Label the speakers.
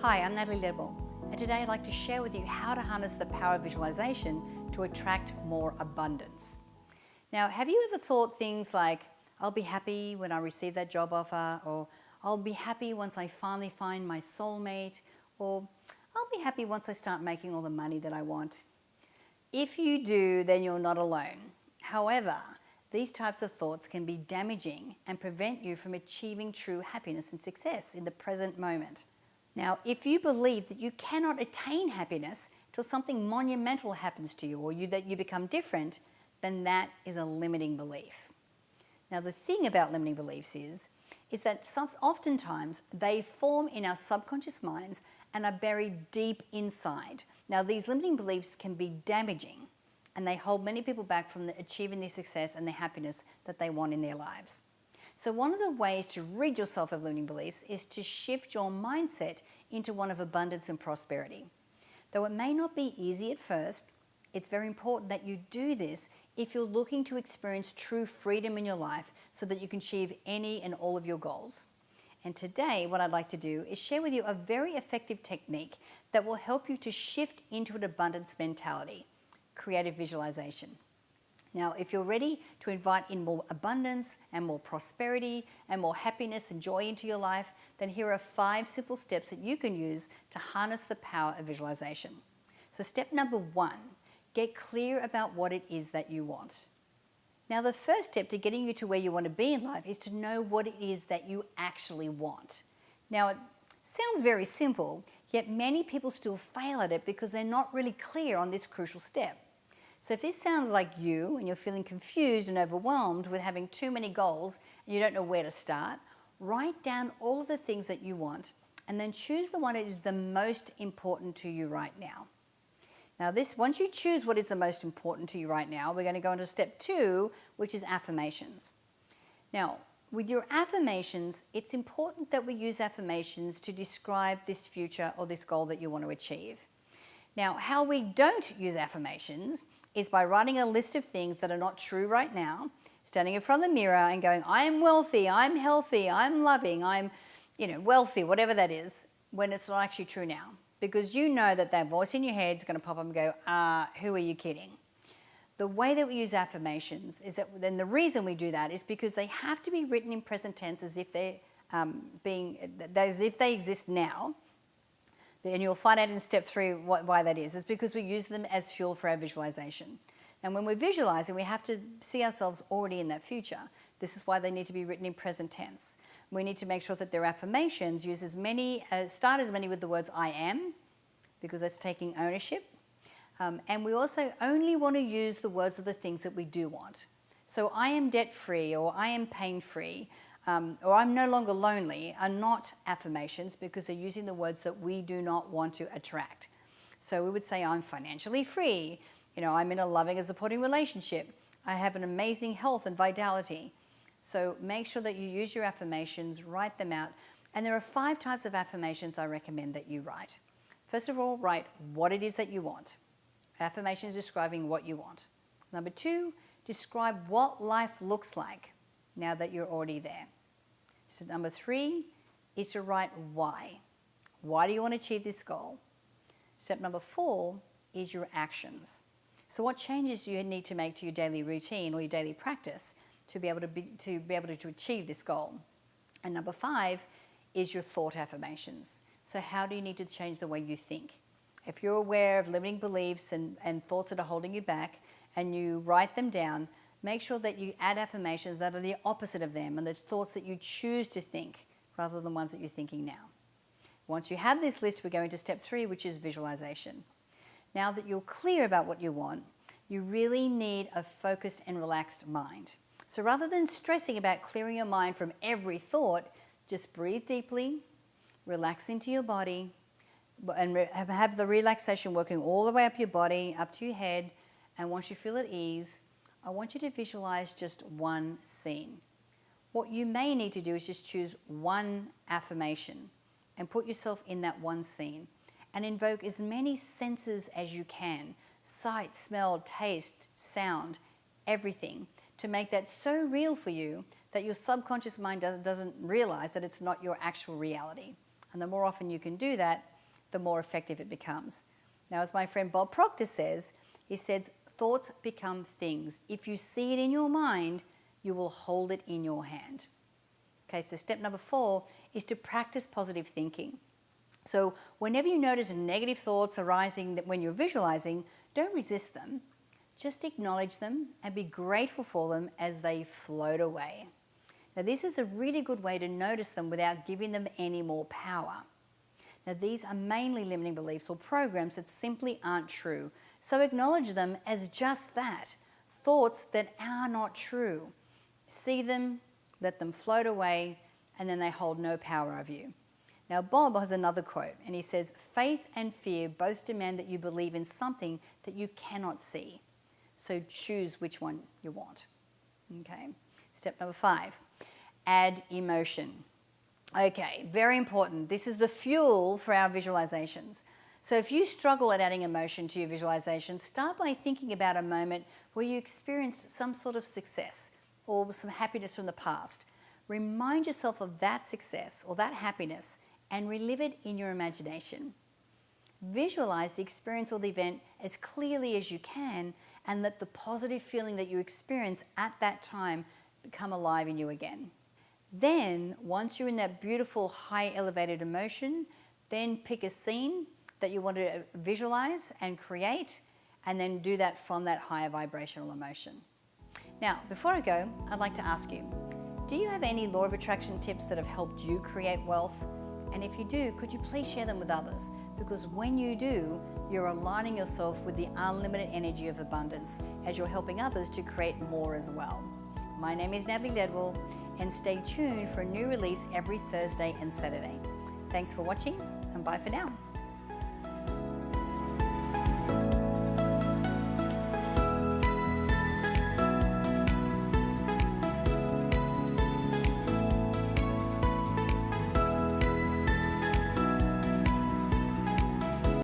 Speaker 1: Hi, I'm Natalie Ledwell, and today I'd like to share with you how to harness the power of visualization to attract more abundance. Now, have you ever thought things like, I'll be happy when I receive that job offer, or I'll be happy once I finally find my soulmate, or I'll be happy once I start making all the money that I want? If you do, then you're not alone. However, these types of thoughts can be damaging and prevent you from achieving true happiness and success in the present moment. Now, if you believe that you cannot attain happiness till something monumental happens to you or that you become different, then that is a limiting belief. Now, the thing about limiting beliefs is that oftentimes they form in our subconscious minds and are buried deep inside. Now, these limiting beliefs can be damaging, and they hold many people back from achieving the success and the happiness that they want in their lives. So one of the ways to rid yourself of limiting beliefs is to shift your mindset into one of abundance and prosperity. Though it may not be easy at first, it's very important that you do this if you're looking to experience true freedom in your life so that you can achieve any and all of your goals. And today, what I'd like to do is share with you a very effective technique that will help you to shift into an abundance mentality: creative visualization. Now, if you're ready to invite in more abundance and more prosperity and more happiness and joy into your life, then here are 5 simple steps that you can use to harness the power of visualization. So step number 1, get clear about what it is that you want. Now, the first step to getting you to where you want to be in life is to know what it is that you actually want. Now, it sounds very simple, yet many people still fail at it because they're not really clear on this crucial step. So if this sounds like you and you're feeling confused and overwhelmed with having too many goals and you don't know where to start, write down all of the things that you want and then choose the one that is the most important to you right now. Now, once you choose what is the most important to you right now, we're going to go into step 2, which is affirmations. Now, with your affirmations, it's important that we use affirmations to describe this future or this goal that you want to achieve. Now, how we don't use affirmations is by writing a list of things that are not true right now, standing in front of the mirror and going, I am wealthy, I'm healthy, I'm loving, I'm wealthy, whatever that is, when it's not actually true now. Because you know that voice in your head is going to pop up and go, who are you kidding? The way that we use affirmations is that, then the reason we do that is because they have to be written in present tense as if they exist now. And you'll find out in step 3 why that is. It's because we use them as fuel for our visualization. And when we're visualizing, we have to see ourselves already in that future. This is why they need to be written in present tense. We need to make sure that their affirmations start as many with the words I am, because that's taking ownership. And we also only want to use the words of the things that we do want. So I am debt-free, or I am pain-free, or I'm no longer lonely are not affirmations because they're using the words that we do not want to attract. So we would say I'm financially free, I'm in a loving and supporting relationship, I have an amazing health and vitality. So make sure that you use your affirmations, write them out. And there are 5 types of affirmations I recommend that you write. First of all, write what it is that you want. Affirmations describing what you want. Number 2, describe what life looks like now that you're already there. So number 3 is to write why. Why do you want to achieve this goal? Step number 4 is your actions. So what changes do you need to make to your daily routine or your daily practice to be able to achieve this goal? And number 5 is your thought affirmations. So how do you need to change the way you think? If you're aware of limiting beliefs and thoughts that are holding you back and you write them down, make sure that you add affirmations that are the opposite of them and the thoughts that you choose to think rather than ones that you're thinking now. Once you have this list, we're going to step 3, which is visualization. Now that you're clear about what you want, you really need a focused and relaxed mind. So rather than stressing about clearing your mind from every thought, just breathe deeply, relax into your body, and have the relaxation working all the way up your body, up to your head. And once you feel at ease, I want you to visualize just one scene. What you may need to do is just choose one affirmation and put yourself in that one scene and invoke as many senses as you can: sight, smell, taste, sound, everything, to make that so real for you that your subconscious mind doesn't realize that it's not your actual reality. And the more often you can do that, the more effective it becomes. Now, as my friend Bob Proctor says, he says, thoughts become things. If you see it in your mind, you will hold it in your hand. Okay, so step number 4 is to practice positive thinking. So whenever you notice negative thoughts arising when you're visualizing, don't resist them. Just acknowledge them and be grateful for them as they float away. Now, this is a really good way to notice them without giving them any more power. Now, these are mainly limiting beliefs or programs that simply aren't true. So acknowledge them as just that, thoughts that are not true. See them, let them float away, and then they hold no power over you. Now, Bob has another quote, and he says, faith and fear both demand that you believe in something that you cannot see. So choose which one you want. Okay. Step number 5, add emotion. Okay, very important. This is the fuel for our visualizations. So if you struggle at adding emotion to your visualization, start by thinking about a moment where you experienced some sort of success or some happiness from the past. Remind yourself of that success or that happiness and relive it in your imagination. Visualize the experience or the event as clearly as you can and let the positive feeling that you experience at that time become alive in you again. Then, once you're in that beautiful high elevated emotion, then pick a scene that you want to visualize and create, and then do that from that higher vibrational emotion. Now, before I go, I'd like to ask you, do you have any law of attraction tips that have helped you create wealth? And if you do, could you please share them with others? Because when you do, you're aligning yourself with the unlimited energy of abundance as you're helping others to create more as well. My name is Natalie Ledwell, and stay tuned for a new release every Thursday and Saturday. Thanks for watching, and bye for now.